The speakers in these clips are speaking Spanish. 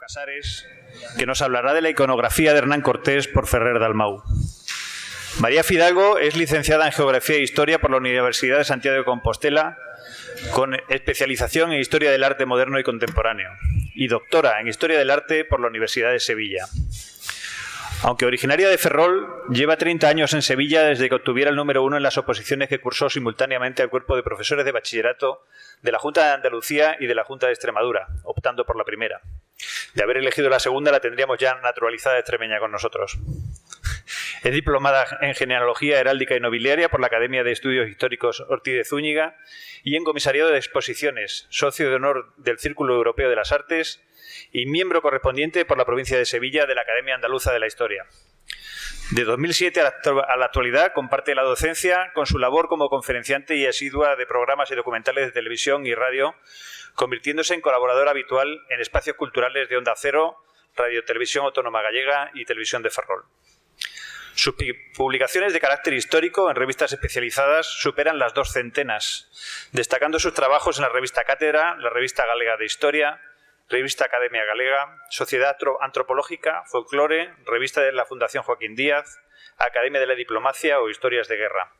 Casares, que nos hablará de la iconografía de Hernán Cortés por Ferrer Dalmau. María Fidalgo es licenciada en Geografía e Historia por la Universidad de Santiago de Compostela, con especialización en Historia del Arte Moderno y Contemporáneo, y doctora en Historia del Arte por la Universidad de Sevilla. Aunque originaria de Ferrol, lleva 30 años en Sevilla desde que obtuviera el número 1 en las oposiciones que cursó simultáneamente al cuerpo de profesores de bachillerato de la Junta de Andalucía y de la Junta de Extremadura, optando por la primera. De haber elegido la segunda, la tendríamos ya naturalizada extremeña con nosotros. Es diplomada en Genealogía Heráldica y Nobiliaria por la Academia de Estudios Históricos Ortiz de Zúñiga y en Comisariado de Exposiciones, socio de honor del Círculo Europeo de las Artes y miembro correspondiente por la provincia de Sevilla de la Academia Andaluza de la Historia. De 2007 a la actualidad comparte la docencia con su labor como conferenciante y asidua de programas y documentales de televisión y radio, convirtiéndose en colaboradora habitual en espacios culturales de Onda Cero, Radio Televisión Autónoma Gallega y Televisión de Ferrol. Sus publicaciones de carácter histórico en revistas especializadas superan las 200, destacando sus trabajos en la revista Cátedra, la revista Galega de Historia, Revista Academia Galega, Sociedad Antropológica, Folclore, Revista de la Fundación Joaquín Díaz, Academia de la Diplomacia o Historias de Guerra.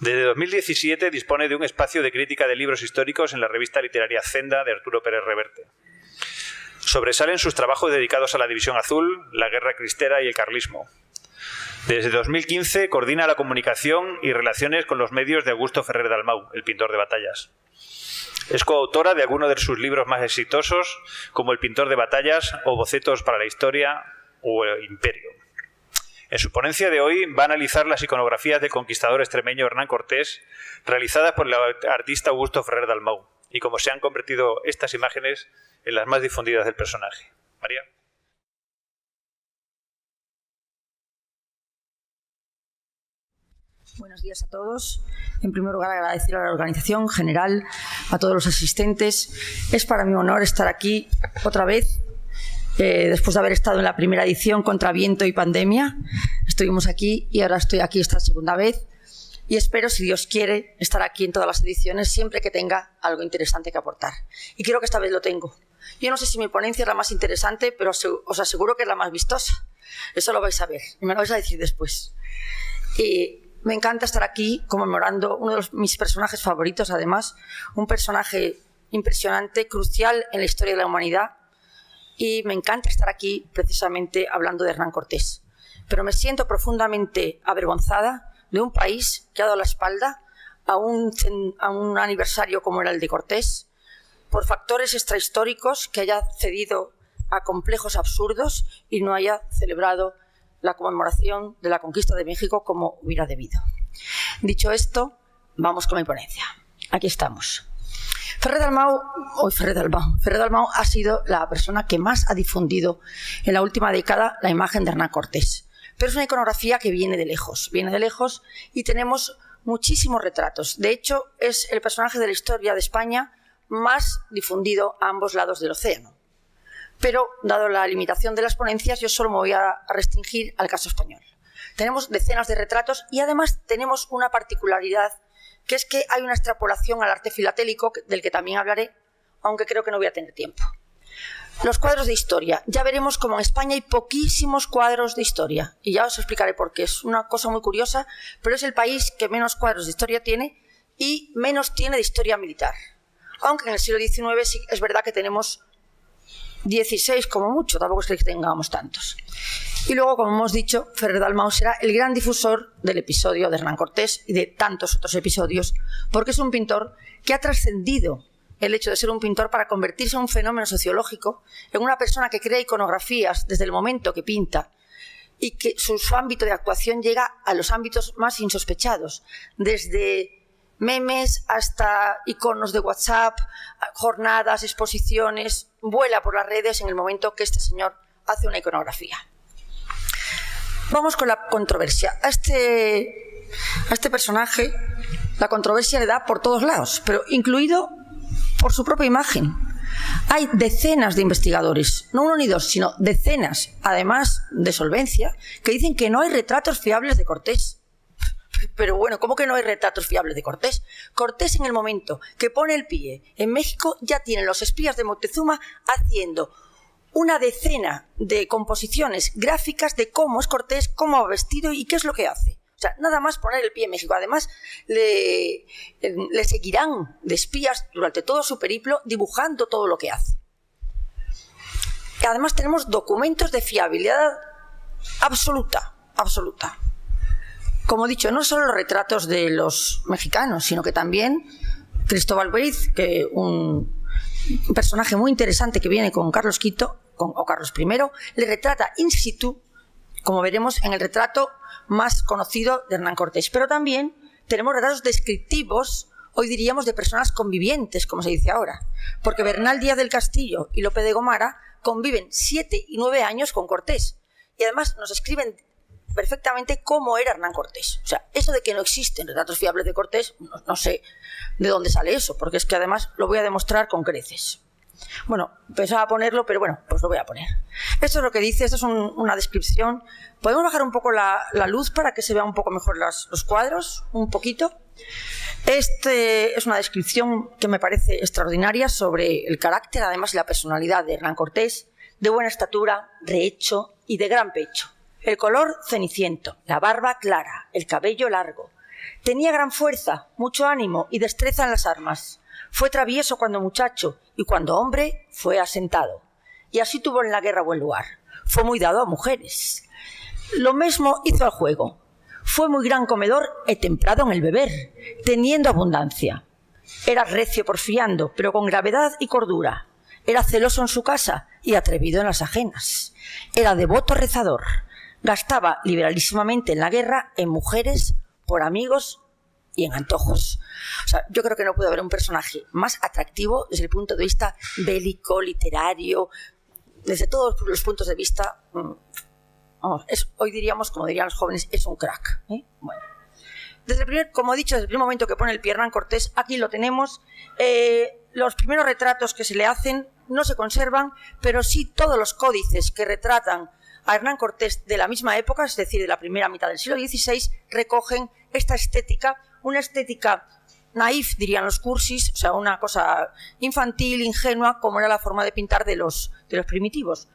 Desde 2017 dispone de un espacio de crítica de libros históricos en la revista literaria Zenda de Arturo Pérez Reverte. Sobresalen sus trabajos dedicados a la División Azul, la Guerra Cristera y el Carlismo. Desde 2015 coordina la comunicación y relaciones con los medios de Augusto Ferrer Dalmau, el pintor de batallas. Es coautora de algunos de sus libros más exitosos, como El pintor de batallas o Bocetos para la historia o El Imperio. En su ponencia de hoy va a analizar las iconografías del conquistador extremeño Hernán Cortés, realizadas por el artista Augusto Ferrer Dalmau, y cómo se han convertido estas imágenes en las más difundidas del personaje. María. Buenos días a todos. En primer lugar, agradecer a la organización general, a todos los asistentes. Es para mí un honor estar aquí otra vez, después de haber estado en la primera edición contra viento y pandemia. Estuvimos aquí y ahora estoy aquí esta segunda vez. Y espero, si Dios quiere, estar aquí en todas las ediciones siempre que tenga algo interesante que aportar. Y creo que esta vez lo tengo. Yo no sé si mi ponencia es la más interesante, pero os aseguro que es la más vistosa. Eso lo vais a ver y me lo vais a decir después. Me encanta estar aquí conmemorando uno de mis personajes favoritos, además, un personaje impresionante, crucial en la historia de la humanidad, y me encanta estar aquí precisamente hablando de Hernán Cortés. Pero me siento profundamente avergonzada de un país que ha dado la espalda a un aniversario como era el de Cortés, por factores extrahistóricos, que haya cedido a complejos absurdos y no haya celebrado la conmemoración de la conquista de México como hubiera debido. Dicho esto, vamos con mi ponencia. Aquí estamos. Ferrer Dalmau ha sido la persona que más ha difundido en la última década la imagen de Hernán Cortés. Pero es una iconografía que viene de lejos y tenemos muchísimos retratos. De hecho, es el personaje de la historia de España más difundido a ambos lados del océano. Pero, dado la limitación de las ponencias, yo solo me voy a restringir al caso español. Tenemos decenas de retratos y además tenemos una particularidad, que es que hay una extrapolación al arte filatélico, del que también hablaré, aunque creo que no voy a tener tiempo. Los cuadros de historia. Ya veremos cómo en España hay poquísimos cuadros de historia. Y ya os explicaré por qué. Es una cosa muy curiosa, pero es el país que menos cuadros de historia tiene y menos tiene de historia militar. Aunque en el siglo XIX sí es verdad que tenemos 16 como mucho, tampoco es que tengamos tantos. Y luego, como hemos dicho, Ferrer Dalmau será el gran difusor del episodio de Hernán Cortés y de tantos otros episodios, porque es un pintor que ha trascendido el hecho de ser un pintor para convertirse en un fenómeno sociológico, en una persona que crea iconografías desde el momento que pinta y que su ámbito de actuación llega a los ámbitos más insospechados, desde memes hasta iconos de WhatsApp, jornadas, exposiciones, vuela por las redes en el momento que este señor hace una iconografía. Vamos con la controversia. A este personaje la controversia le da por todos lados, pero incluido por su propia imagen. Hay decenas de investigadores, no uno ni dos, sino decenas, además de solvencia, que dicen que no hay retratos fiables de Cortés. Pero bueno, ¿cómo que no hay retratos fiables de Cortés? Cortés, en el momento que pone el pie en México, ya tienen los espías de Moctezuma haciendo una decena de composiciones gráficas de cómo es Cortés, cómo va vestido y qué es lo que hace. O sea, nada más poner el pie en México. Además, le seguirán de espías durante todo su periplo dibujando todo lo que hace. Y además tenemos documentos de fiabilidad absoluta, absoluta. Como he dicho, no solo los retratos de los mexicanos, sino que también Cristóbal Veiz, que un personaje muy interesante que viene con Carlos V o Carlos I, le retrata in situ, como veremos en el retrato más conocido de Hernán Cortés. Pero también tenemos retratos descriptivos, hoy diríamos de personas convivientes, como se dice ahora, porque Bernal Díaz del Castillo y Lope de Gomara conviven 7 y 9 años con Cortés. Y además nos escriben perfectamente cómo era Hernán Cortés. O sea, eso de que no existen retratos fiables de Cortés, no sé de dónde sale eso, porque es que además lo voy a demostrar con creces. Bueno, pensaba ponerlo, pero bueno, pues lo voy a poner. Esto es lo que dice, esto es una descripción. ¿Podemos bajar un poco la luz para que se vean un poco mejor los cuadros? Un poquito. Este es una descripción que me parece extraordinaria sobre el carácter, además, y la personalidad de Hernán Cortés, de buena estatura, rehecho y de gran pecho. El color ceniciento, la barba clara, el cabello largo. Tenía gran fuerza, mucho ánimo y destreza en las armas. Fue travieso cuando muchacho y cuando hombre fue asentado. Y así tuvo en la guerra buen lugar. Fue muy dado a mujeres. Lo mismo hizo al juego. Fue muy gran comedor y templado en el beber, teniendo abundancia. Era recio porfiando, pero con gravedad y cordura. Era celoso en su casa y atrevido en las ajenas. Era devoto rezador. Gastaba liberalísimamente en la guerra, en mujeres, por amigos y en antojos. O sea, yo creo que no puede haber un personaje más atractivo desde el punto de vista bélico, literario, desde todos los puntos de vista. Hoy diríamos, como dirían los jóvenes, es un crack. Bueno. Como he dicho, desde el primer momento que pone el pie Hernán Cortés, aquí lo tenemos. Los primeros retratos que se le hacen no se conservan, pero sí todos los códices que retratan a Hernán Cortés de la misma época, es decir, de la primera mitad del siglo XVI, recogen esta estética, una estética naif, dirían los cursis, o sea, una cosa infantil, ingenua, como era la forma de pintar de los primitivos.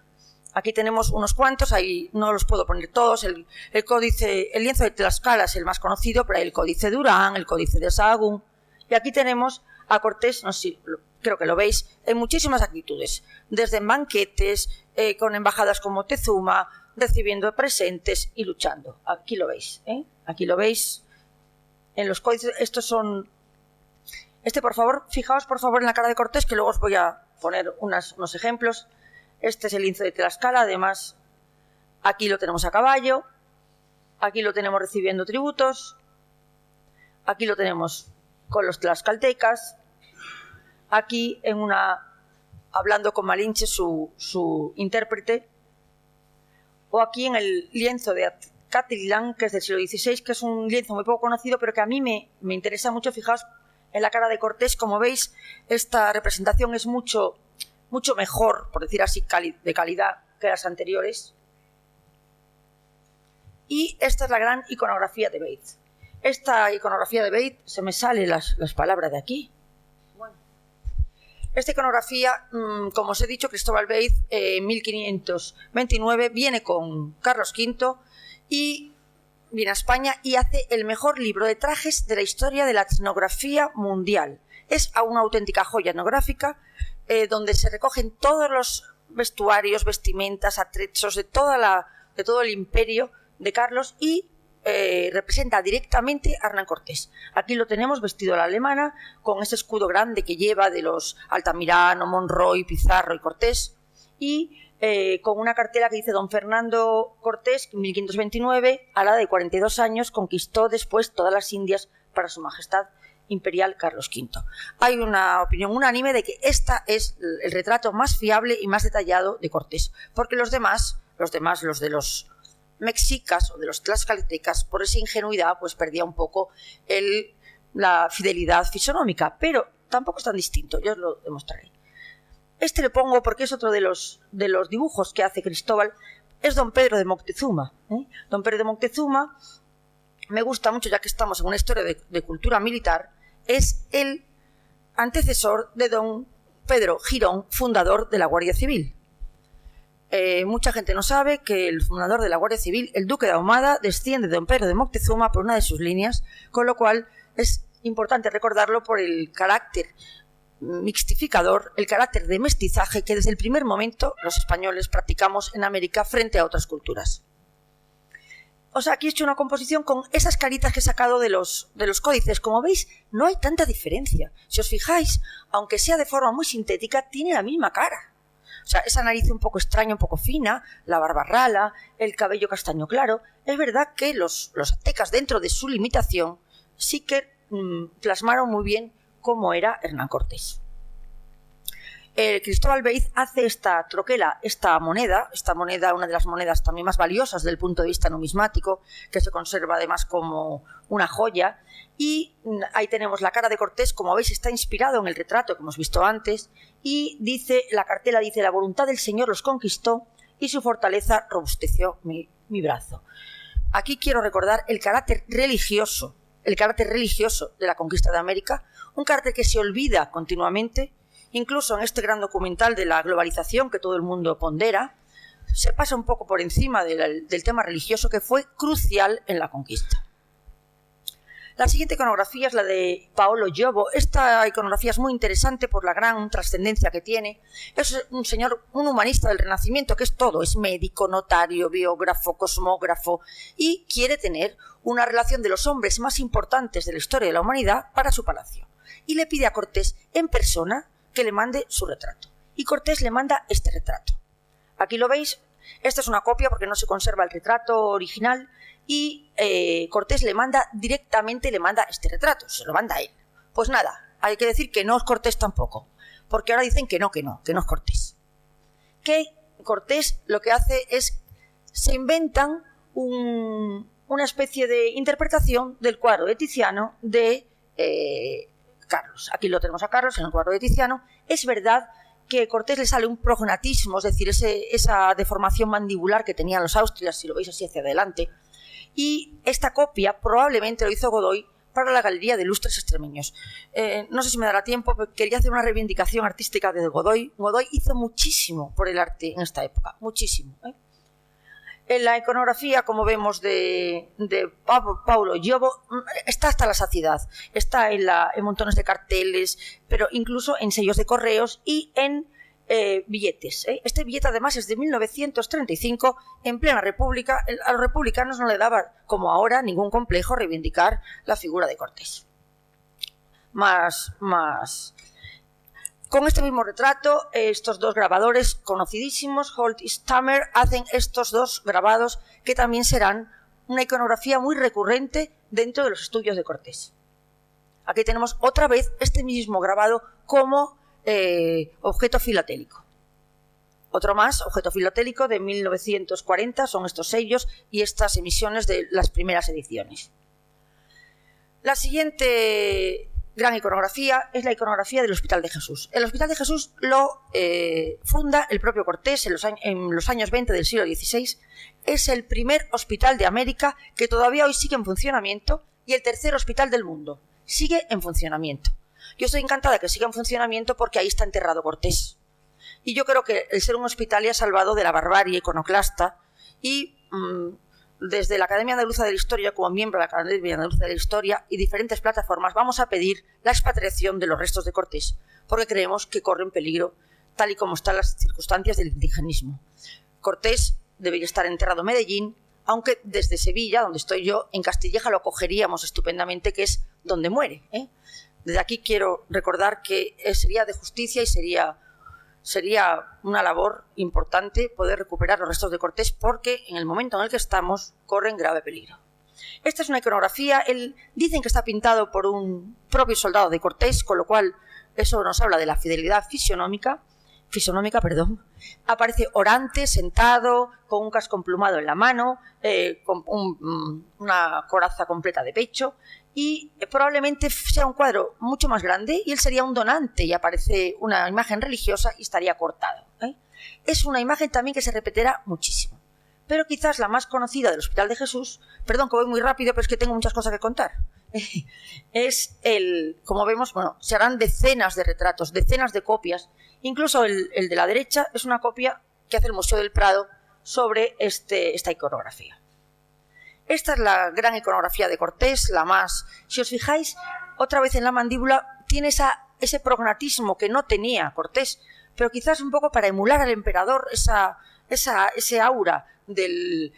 Aquí tenemos unos cuantos, ahí no los puedo poner todos. El lienzo de Tlaxcala es el más conocido, pero hay el códice de Durán, el códice de Sahagún. Y aquí tenemos a Cortés, no sé si creo que lo veis, en muchísimas actitudes, desde en banquetes, con embajadas como Moctezuma, recibiendo presentes y luchando. Aquí lo veis, aquí lo veis en los códices. Estos son... por favor, fijaos por favor en la cara de Cortés, que luego os voy a poner unos ejemplos. Este es el lienzo de Tlaxcala, además aquí lo tenemos a caballo, aquí lo tenemos recibiendo tributos, aquí lo tenemos con los tlaxcaltecas, aquí hablando con Malinche, su intérprete, o aquí en el lienzo de Catitlán, que es del siglo XVI, que es un lienzo muy poco conocido, pero que a mí me interesa mucho. Fijaos en la cara de Cortés, como veis, esta representación es mucho mejor, por decir así, de calidad que las anteriores. Y esta es la gran iconografía de Veiz. Esta iconografía de Veiz, se me salen las palabras de aquí. Bueno. Esta iconografía, como os he dicho, Cristóbal Veiz, en 1529, viene con Carlos V y viene a España y hace el mejor libro de trajes de la historia de la etnografía mundial. Es una auténtica joya etnográfica, donde se recogen todos los vestuarios, vestimentas, atrechos de todo el imperio de Carlos y representa directamente a Hernán Cortés. Aquí lo tenemos vestido a la alemana, con ese escudo grande que lleva de los Altamirano, Monroy, Pizarro y Cortés, y con una cartela que dice Don Fernando Cortés, que en 1529, a la edad de 42 años, conquistó después todas las Indias para su majestad imperial Carlos V. Hay una opinión unánime de que esta es el retrato más fiable y más detallado de Cortés, porque los demás, los de los mexicas o de los tlaxcaltecas, por esa ingenuidad, pues perdía un poco la fidelidad fisonómica, pero tampoco es tan distinto, yo os lo demostraré. Este le pongo porque es otro de los dibujos que hace Cristóbal, es Don Pedro de Moctezuma. Don Pedro de Moctezuma me gusta mucho, ya que estamos en una historia de cultura militar, es el antecesor de Don Pedro Girón, fundador de la Guardia Civil. Mucha gente no sabe que el fundador de la Guardia Civil, el duque de Ahumada, desciende de don Pedro de Moctezuma por una de sus líneas, con lo cual es importante recordarlo por el carácter mixtificador, el carácter de mestizaje que desde el primer momento los españoles practicamos en América frente a otras culturas. O sea, aquí he hecho una composición con esas caritas que he sacado de los códices. Como veis, no hay tanta diferencia. Si os fijáis, aunque sea de forma muy sintética, tiene la misma cara. O sea, esa nariz un poco extraña, un poco fina, la barba rala, el cabello castaño claro. Es verdad que los aztecas, dentro de su limitación, sí que plasmaron muy bien cómo era Hernán Cortés. Cristóbal Beiz hace esta troquela, esta moneda, una de las monedas también más valiosas desde el punto de vista numismático, que se conserva además como una joya, y ahí tenemos la cara de Cortés. Como veis, está inspirado en el retrato que hemos visto antes, y la cartela dice: la voluntad del Señor los conquistó y su fortaleza robusteció mi brazo. Aquí quiero recordar el carácter religioso de la conquista de América, un carácter que se olvida continuamente. Incluso en este gran documental de la globalización que todo el mundo pondera, se pasa un poco por encima del tema religioso, que fue crucial en la conquista. La siguiente iconografía es la de Paolo Giobo. Esta iconografía es muy interesante por la gran trascendencia que tiene. Es un señor, un humanista del Renacimiento, que es todo, es médico, notario, biógrafo, cosmógrafo, y quiere tener una relación de los hombres más importantes de la historia de la humanidad para su palacio. Y le pide a Cortés en persona que le mande su retrato. Y Cortés le manda este retrato. Aquí lo veis. Esta es una copia porque no se conserva el retrato original, y Cortés le manda directamente, le manda este retrato, se lo manda a él. Pues nada, hay que decir que no es Cortés tampoco, porque ahora dicen que no es Cortés. Que Cortés lo que hace es, se inventan una especie de interpretación del cuadro de Tiziano de Carlos. Aquí lo tenemos a Carlos en el cuadro de Tiziano. Es verdad que a Cortés le sale un prognatismo, es decir, esa deformación mandibular que tenían los austrias, si lo veis así hacia adelante, y esta copia probablemente lo hizo Godoy para la Galería de Ilustres Extremeños. No sé si me dará tiempo, pero quería hacer una reivindicación artística de Godoy. Godoy hizo muchísimo por el arte en esta época, muchísimo. En la iconografía, como vemos, de Paolo Giobo, está hasta la saciedad. Está en montones de carteles, pero incluso en sellos de correos y en billetes. Este billete además es de 1935, en plena república. A los republicanos no le daba, como ahora, ningún complejo reivindicar la figura de Cortés. Con este mismo retrato, estos dos grabadores conocidísimos, Holt y Stammer, hacen estos dos grabados que también serán una iconografía muy recurrente dentro de los estudios de Cortés. Aquí tenemos otra vez este mismo grabado como objeto filatélico. Otro más, objeto filatélico de 1940, son estos sellos y estas emisiones de las primeras ediciones. La siguiente gran iconografía es la iconografía del Hospital de Jesús. El Hospital de Jesús lo funda el propio Cortés en los años 20 del siglo XVI. Es el primer hospital de América que todavía hoy sigue en funcionamiento, y el tercer hospital del mundo. Sigue en funcionamiento. Yo estoy encantada que siga en funcionamiento porque ahí está enterrado Cortés. Y yo creo que el ser un hospital le ha salvado de la barbarie iconoclasta, y desde la Academia Andaluza de la Historia, como miembro de la Academia Andaluza de la Historia y diferentes plataformas, vamos a pedir la expatriación de los restos de Cortés, porque creemos que corren peligro tal y como están las circunstancias del indigenismo. Cortés debería estar enterrado en Medellín, aunque desde Sevilla, donde estoy yo, en Castilleja lo acogeríamos estupendamente, que es donde muere. Desde aquí quiero recordar que sería de justicia y sería una labor importante poder recuperar los restos de Cortés, porque en el momento en el que estamos corren grave peligro. Esta es una iconografía. Dicen que está pintado por un propio soldado de Cortés, con lo cual eso nos habla de la fidelidad fisonómica. Aparece orante, sentado, con un casco emplumado en la mano, con una coraza completa de pecho, y probablemente sea un cuadro mucho más grande y él sería un donante, y aparece una imagen religiosa y estaría cortado. Es una imagen también que se repetirá muchísimo, pero quizás la más conocida del Hospital de Jesús, perdón que voy muy rápido, pero es que tengo muchas cosas que contar, es como vemos, se harán decenas de retratos, decenas de copias. Incluso el de la derecha es una copia que hace el Museo del Prado sobre esta iconografía. Esta es la gran iconografía de Cortés, la más... Si os fijáis, otra vez en la mandíbula tiene ese prognatismo que no tenía Cortés, pero quizás un poco para emular al emperador, ese aura del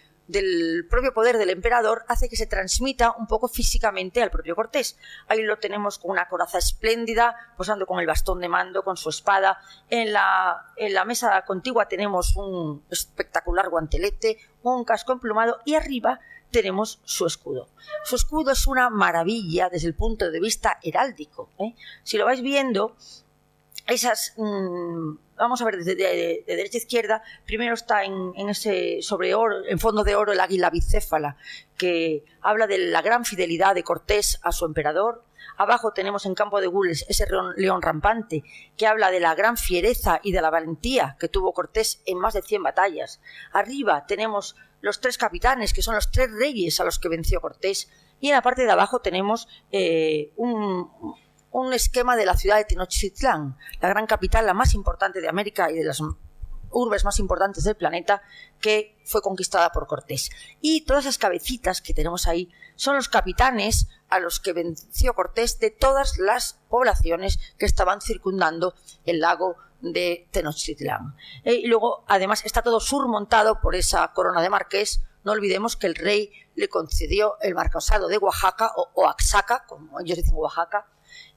propio poder del emperador hace que se transmita un poco físicamente al propio Cortés. Ahí lo tenemos con una coraza espléndida, posando con el bastón de mando, con su espada. En la mesa contigua tenemos un espectacular guantelete, un casco emplumado y arriba tenemos su escudo. Su escudo es una maravilla desde el punto de vista heráldico, ¿eh? Si lo vais viendo, vamos a ver de derecha a izquierda. Primero está sobre oro, en fondo de oro, el águila bicéfala, que habla de la gran fidelidad de Cortés a su emperador. Abajo tenemos en campo de gules ese león rampante, que habla de la gran fiereza y de la valentía que tuvo Cortés en más de 100 batallas. Arriba tenemos los 3 capitanes, que son los 3 reyes a los que venció Cortés. Y en la parte de abajo tenemos un esquema de la ciudad de Tenochtitlán, la gran capital, la más importante de América y de las urbes más importantes del planeta, que fue conquistada por Cortés. Y todas esas cabecitas que tenemos ahí son los capitanes a los que venció Cortés de todas las poblaciones que estaban circundando el lago de Tenochtitlán. Y luego, además, está todo surmontado por esa corona de marqués. No olvidemos que el rey le concedió el marquesado de Oaxaca, o Oaxaca, como ellos dicen Oaxaca,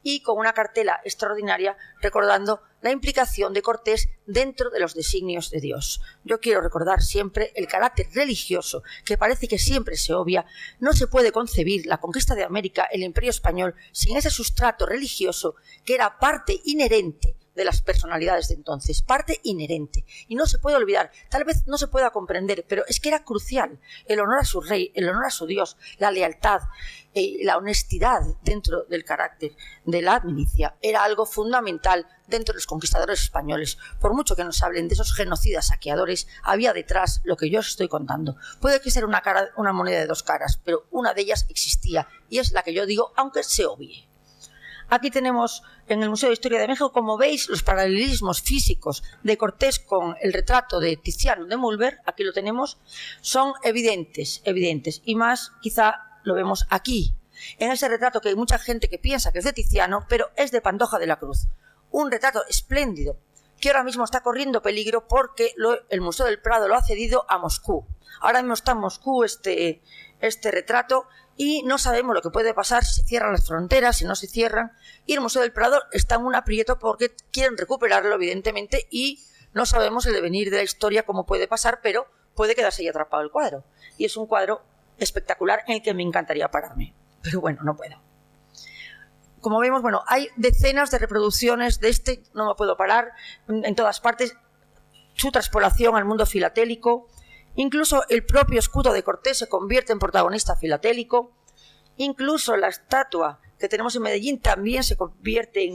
y con una cartela extraordinaria recordando la implicación de Cortés dentro de los designios de Dios. Yo quiero recordar siempre el carácter religioso, que parece que siempre se obvia. No se puede concebir la conquista de América, el Imperio Español, sin ese sustrato religioso que era parte inherente de las personalidades de entonces, parte inherente, y no se puede olvidar. Tal vez no se pueda comprender, pero es que era crucial el honor a su rey, el honor a su Dios, la lealtad, la honestidad dentro del carácter de la milicia. Era algo fundamental dentro de los conquistadores españoles. Por mucho que nos hablen de esos genocidas saqueadores, había detrás lo que yo os estoy contando. Puede que sea una moneda de 2 caras, pero una de ellas existía, y es la que yo digo, aunque se obvie. Aquí tenemos en el Museo de Historia de México, como veis, los paralelismos físicos de Cortés con el retrato de Tiziano de Mulver. Aquí lo tenemos, son evidentes, y más quizá lo vemos aquí, en ese retrato que hay mucha gente que piensa que es de Tiziano, pero es de Pantoja de la Cruz. Un retrato espléndido, que ahora mismo está corriendo peligro porque el Museo del Prado lo ha cedido a Moscú. Ahora mismo está en Moscú este retrato, y no sabemos lo que puede pasar si se cierran las fronteras, si no se cierran, y el Museo del Prado está en un aprieto porque quieren recuperarlo, evidentemente, y no sabemos el devenir de la historia, cómo puede pasar, pero puede quedarse ahí atrapado el cuadro. Y es un cuadro espectacular en el que me encantaría pararme, pero bueno, no puedo. Como vemos, bueno, hay decenas de reproducciones de no me puedo parar, en todas partes, su traspolación al mundo filatélico. Incluso el propio escudo de Cortés se convierte en protagonista filatélico. Incluso la estatua que tenemos en Medellín también se convierte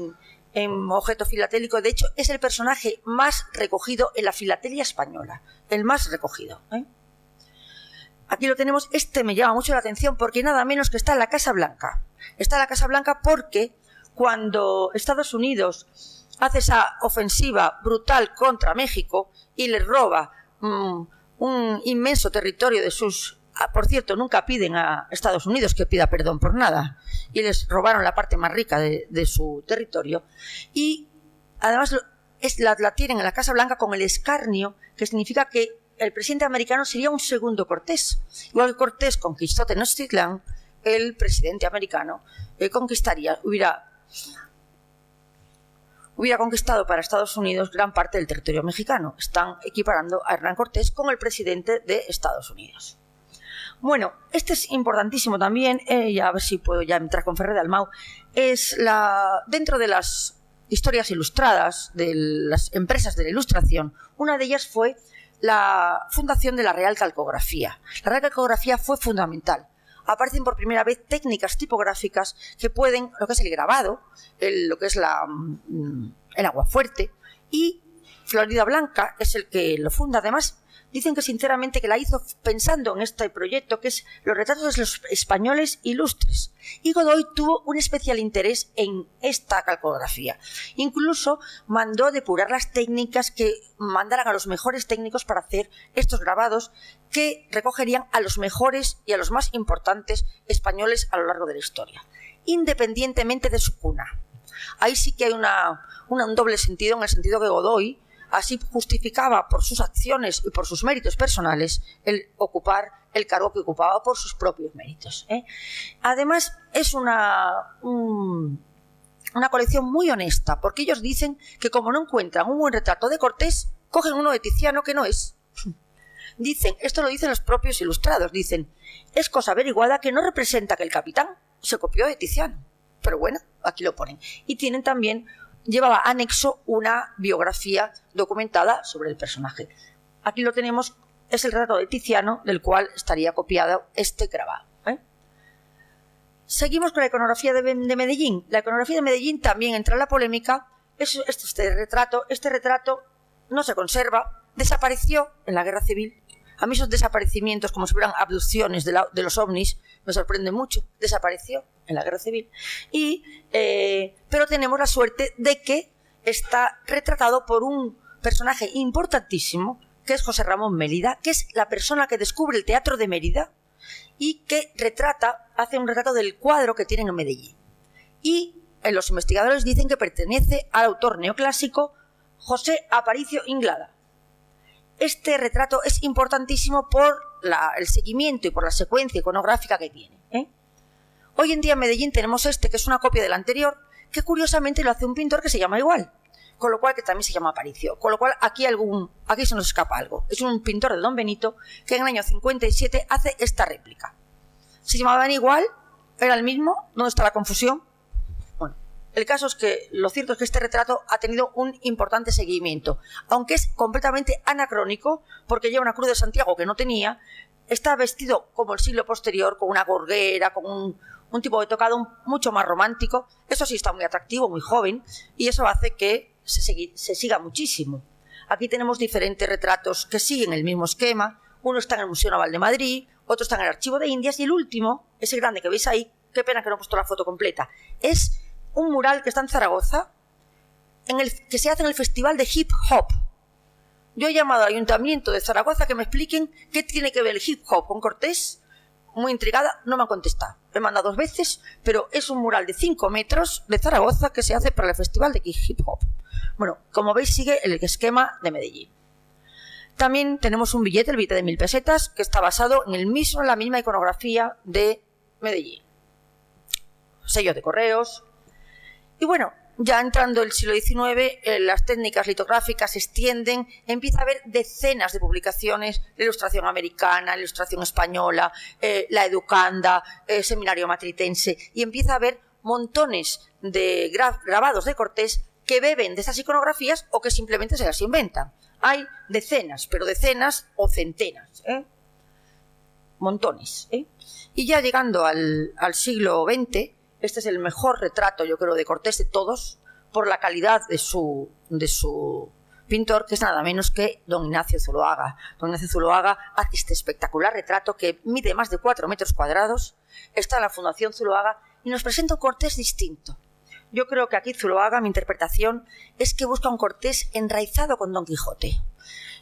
en objeto filatélico. De hecho, es el personaje más recogido en la filatelia española. El más recogido, ¿eh? Aquí lo tenemos. Me llama mucho la atención porque nada menos que está en la Casa Blanca. Está en la Casa Blanca porque cuando Estados Unidos hace esa ofensiva brutal contra México y les roba un inmenso territorio de sus... Por cierto, nunca piden a Estados Unidos que pida perdón por nada, y les robaron la parte más rica de su territorio, y además la tienen en la Casa Blanca con el escarnio, que significa que el presidente americano sería un segundo Cortés. Igual que Cortés conquistó Tenochtitlán, el presidente americano hubiera conquistado para Estados Unidos gran parte del territorio mexicano. Están equiparando a Hernán Cortés con el presidente de Estados Unidos. Bueno, este es importantísimo también, a ver si puedo ya entrar con Ferrer de Dalmau, dentro de las historias ilustradas de las empresas de la Ilustración, una de ellas fue la fundación de la Real Calcografía. La Real Calcografía fue fundamental. Aparecen por primera vez técnicas tipográficas que pueden, lo que es el grabado, lo que es el aguafuerte, y Florida Blanca es el que lo funda. Además, dicen que sinceramente que la hizo pensando en este proyecto, que es los retratos de los españoles ilustres. Y Godoy tuvo un especial interés en esta calcografía. Incluso mandó depurar las técnicas, que mandaran a los mejores técnicos para hacer estos grabados que recogerían a los mejores y a los más importantes españoles a lo largo de la historia, independientemente de su cuna. Ahí sí que hay un doble sentido, en el sentido que Godoy así justificaba por sus acciones y por sus méritos personales el ocupar el cargo que ocupaba por sus propios méritos. Además, es una colección muy honesta, porque ellos dicen que como no encuentran un buen retrato de Cortés, cogen uno de Tiziano que no es. Dicen, esto lo dicen los propios ilustrados, dicen, es cosa averiguada que no representa que el capitán se copió de Tiziano. Pero bueno, aquí lo ponen. Y tienen también, llevaba anexo una biografía documentada sobre el personaje. Aquí lo tenemos, es el retrato de Tiziano, del cual estaría copiado este grabado. Seguimos con la iconografía de Medellín. La iconografía de Medellín también entra en la polémica. Este retrato no se conserva, desapareció en la Guerra Civil. A mí esos desaparecimientos, como si fueran abducciones de los ovnis, me sorprenden mucho. Desapareció en la Guerra Civil. Pero tenemos la suerte de que está retratado por un personaje importantísimo, que es José Ramón Mérida, que es la persona que descubre el teatro de Mérida y que hace un retrato del cuadro que tienen en Medellín. Y los investigadores dicen que pertenece al autor neoclásico José Aparicio Inglada. Este retrato es importantísimo por el seguimiento y por la secuencia iconográfica que tiene. Hoy en día en Medellín tenemos que es una copia del anterior, que curiosamente lo hace un pintor que se llama igual, con lo cual que también se llama Aparicio. Con lo cual aquí se nos escapa algo. Es un pintor de Don Benito que en el año 57 hace esta réplica. ¿Se llamaban igual? ¿Era el mismo? ¿Dónde está la confusión? Bueno, el caso es que lo cierto es que este retrato ha tenido un importante seguimiento, aunque es completamente anacrónico, porque lleva una cruz de Santiago que no tenía, está vestido como el siglo posterior, con una gorguera, con un tipo de tocado mucho más romántico. Eso sí está muy atractivo, muy joven, y eso hace que se siga muchísimo. Aquí tenemos diferentes retratos que siguen el mismo esquema. Uno está en el Museo Naval de Madrid, otro está en el Archivo de Indias, y el último, ese grande que veis ahí, qué pena que no he puesto la foto completa, es un mural que está en Zaragoza, que se hace en el Festival de Hip Hop. Yo he llamado al Ayuntamiento de Zaragoza que me expliquen qué tiene que ver el hip hop con Cortés. Muy intrigada, no me han contestado. He mandado 2 veces, pero es un mural de 5 metros de Zaragoza que se hace para el Festival de Hip Hop. Bueno, como veis, sigue el esquema de Medellín. También tenemos un billete, el billete de 1000 pesetas, que está basado en la misma iconografía de Medellín. Sellos de correos. Y bueno, ya entrando el siglo XIX, las técnicas litográficas se extienden, empieza a haber decenas de publicaciones, la ilustración americana, la ilustración española, la educanda, seminario matritense, y empieza a haber montones de grabados de Cortés que beben de estas iconografías o que simplemente se las inventan. Hay decenas, pero decenas o centenas, montones. Y ya llegando al siglo XX, este es el mejor retrato, yo creo, de Cortés de todos, por la calidad de su pintor, que es nada menos que don Ignacio Zuloaga. Don Ignacio Zuloaga hace este espectacular retrato que mide más de 4 metros cuadrados, está en la Fundación Zuloaga y nos presenta un Cortés distinto. Yo creo que aquí Zuloaga, mi interpretación, es que busca un Cortés enraizado con Don Quijote.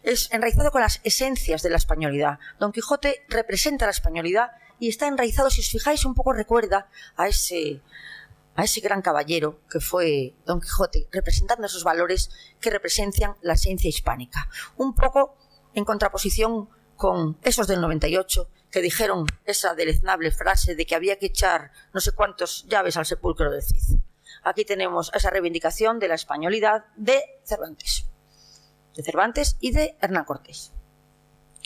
Es enraizado con las esencias de la españolidad. Don Quijote representa la españolidad y está enraizado, si os fijáis, un poco recuerda a ese gran caballero que fue Don Quijote, representando esos valores que representan la esencia hispánica. Un poco en contraposición con esos del 98 que dijeron esa deleznable frase de que había que echar no sé cuántos llaves al sepulcro del Cid. Aquí tenemos esa reivindicación de la españolidad de Cervantes y de Hernán Cortés.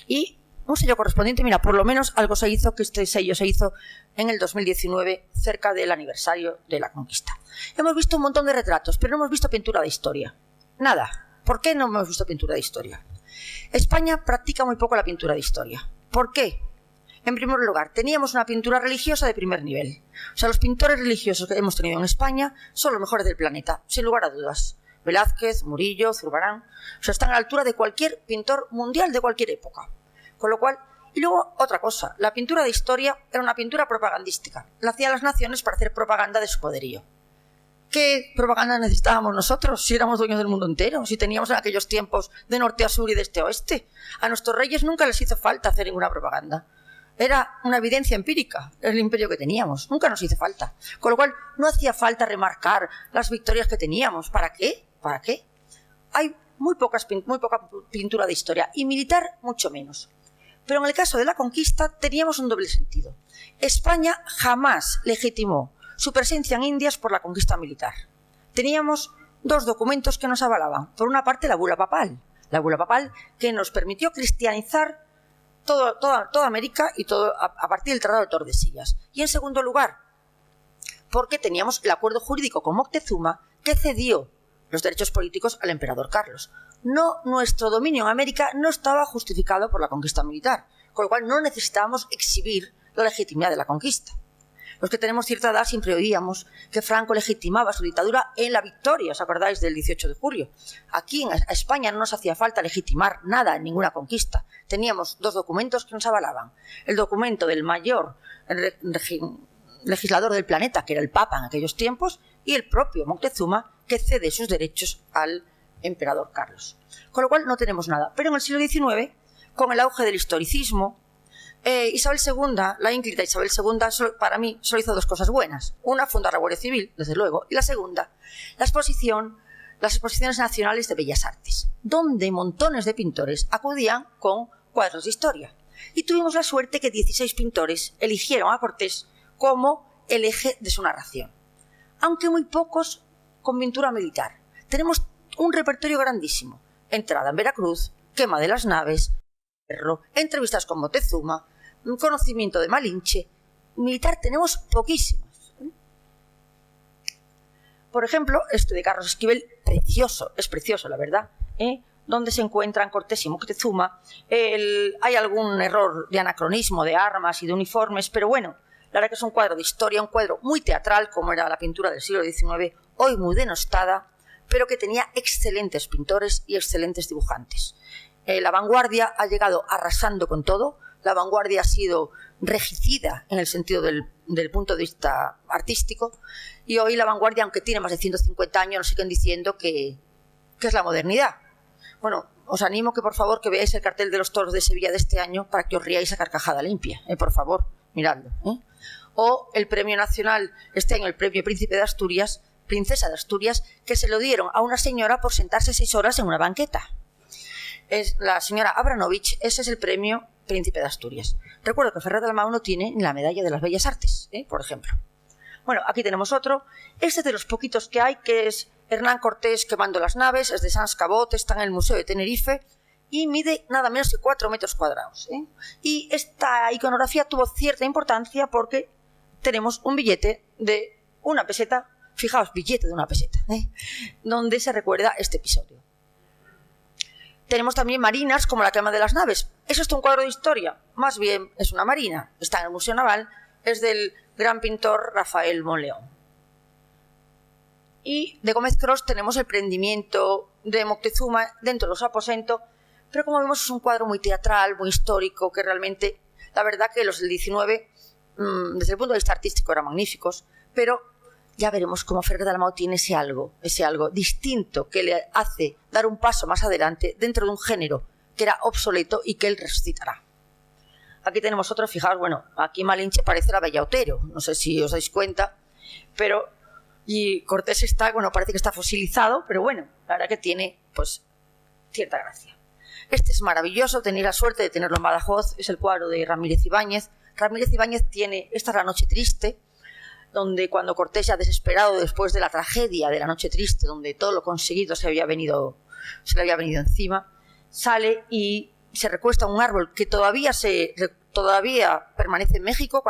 Y un sello correspondiente, mira, por lo menos algo se hizo, que este sello se hizo en el 2019, cerca del aniversario de la conquista. Hemos visto un montón de retratos, pero no hemos visto pintura de historia. Nada. ¿Por qué no hemos visto pintura de historia? España practica muy poco la pintura de historia. ¿Por qué? En primer lugar, teníamos una pintura religiosa de primer nivel. O sea, los pintores religiosos que hemos tenido en España son los mejores del planeta, sin lugar a dudas. Velázquez, Murillo, Zurbarán. O sea, están a la altura de cualquier pintor mundial de cualquier época. Con lo cual, y luego otra cosa, la pintura de historia era una pintura propagandística. La hacían las naciones para hacer propaganda de su poderío. ¿Qué propaganda necesitábamos nosotros si éramos dueños del mundo entero? Si teníamos en aquellos tiempos de norte a sur y de este a oeste. A nuestros reyes nunca les hizo falta hacer ninguna propaganda. Era una evidencia empírica, el imperio que teníamos. Nunca nos hizo falta. Con lo cual, no hacía falta remarcar las victorias que teníamos. ¿Para qué? ¿Para qué? Hay muy poca pintura de historia y militar mucho menos. Pero en el caso de la conquista teníamos un doble sentido. España jamás legitimó su presencia en Indias por la conquista militar. Teníamos dos documentos que nos avalaban. Por una parte, la bula papal que nos permitió cristianizar toda América y todo a partir del Tratado de Tordesillas. Y en segundo lugar, porque teníamos el acuerdo jurídico con Moctezuma que cedió los derechos políticos al emperador Carlos. Nuestro dominio en América no estaba justificado por la conquista militar, con lo cual no necesitábamos exhibir la legitimidad de la conquista. Los que tenemos cierta edad siempre oíamos que Franco legitimaba su dictadura en la victoria, ¿os acordáis del 18 de julio? Aquí en España no nos hacía falta legitimar nada en ninguna conquista. Teníamos dos documentos que nos avalaban. El documento del mayor legislador del planeta, que era el Papa en aquellos tiempos, y el propio Moctezuma, que cede sus derechos al emperador Carlos. Con lo cual no tenemos nada. Pero en el siglo XIX, con el auge del historicismo, Isabel II, la ínclita Isabel II, para mí solo hizo dos cosas buenas. Una, fundar la Guardia Civil, desde luego, y la segunda, las exposiciones nacionales de bellas artes, donde montones de pintores acudían con cuadros de historia. Y tuvimos la suerte que 16 pintores eligieron a Cortés como el eje de su narración, aunque muy pocos con pintura militar. Tenemos un repertorio grandísimo: entrada en Veracruz, quema de las naves, entrevistas con Moctezuma, conocimiento de Malinche. Militar tenemos poquísimos. Por ejemplo, este de Carlos Esquivel, precioso, es precioso, la verdad, donde se encuentran Cortés y Moctezuma. Hay algún error de anacronismo de armas y de uniformes, pero bueno, la verdad que es un cuadro de historia, un cuadro muy teatral, como era la pintura del siglo XIX, hoy muy denostada, pero que tenía excelentes pintores y excelentes dibujantes. La vanguardia ha llegado arrasando con todo. La vanguardia ha sido regicida en el sentido del punto de vista artístico, y hoy la vanguardia, aunque tiene más de 150 años, nos siguen diciendo que es la modernidad. Bueno, os animo que por favor que veáis el cartel de los toros de Sevilla de este año para que os riáis a carcajada limpia, por favor, miradlo. O el premio nacional, este año el premio Príncipe de Asturias, Princesa de Asturias, que se lo dieron a una señora por sentarse 6 horas en una banqueta. Es la señora Abranovich. Ese es el premio Príncipe de Asturias. Recuerdo que Ferrer Dalmau no tiene la medalla de las Bellas Artes, por ejemplo. Bueno, aquí tenemos otro. Este de los poquitos que hay, que es Hernán Cortés quemando las naves, es de Sans Cabot, está en el Museo de Tenerife y mide nada menos que 4 metros cuadrados. Y esta iconografía tuvo cierta importancia porque tenemos un billete de una peseta, fijaos, billete de una peseta, donde se recuerda este episodio. Tenemos también marinas como la quema de las naves. ¿Es esto un cuadro de historia? Más bien es una marina. Está en el Museo Naval. Es del gran pintor Rafael Monleón. Y de Gómez Cros tenemos el prendimiento de Moctezuma dentro de los aposentos. Pero como vemos es un cuadro muy teatral, muy histórico, que realmente, la verdad que los del 19, desde el punto de vista artístico, eran magníficos. Pero ya veremos cómo Ferrer Dalmau tiene ese algo distinto que le hace dar un paso más adelante dentro de un género que era obsoleto y que él resucitará. Aquí tenemos otro, fijaos, bueno, aquí Malinche parece la Bella Otero, no sé si os dais cuenta, pero y Cortés está, bueno, parece que está fosilizado, pero bueno, la verdad que tiene, pues, cierta gracia. Este es maravilloso, tenéis la suerte de tenerlo en Badajoz, es el cuadro de Ramírez Ibáñez. Ramírez Ibáñez tiene, esta es La Noche Triste, donde cuando Cortés, ya desesperado después de la tragedia de la Noche Triste, donde todo lo conseguido se le había venido encima, sale y se recuesta a un árbol que todavía permanece en México.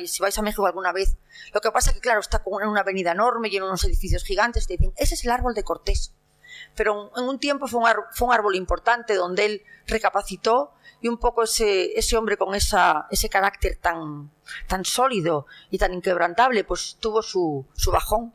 Si vais a México alguna vez, lo que pasa es que claro, está en una avenida enorme, lleno de unos edificios gigantes, te dicen, ese es el árbol de Cortés. Pero en un tiempo fue un árbol importante donde él recapacitó, y un poco ese hombre con ese carácter tan sólido y tan inquebrantable, pues tuvo su bajón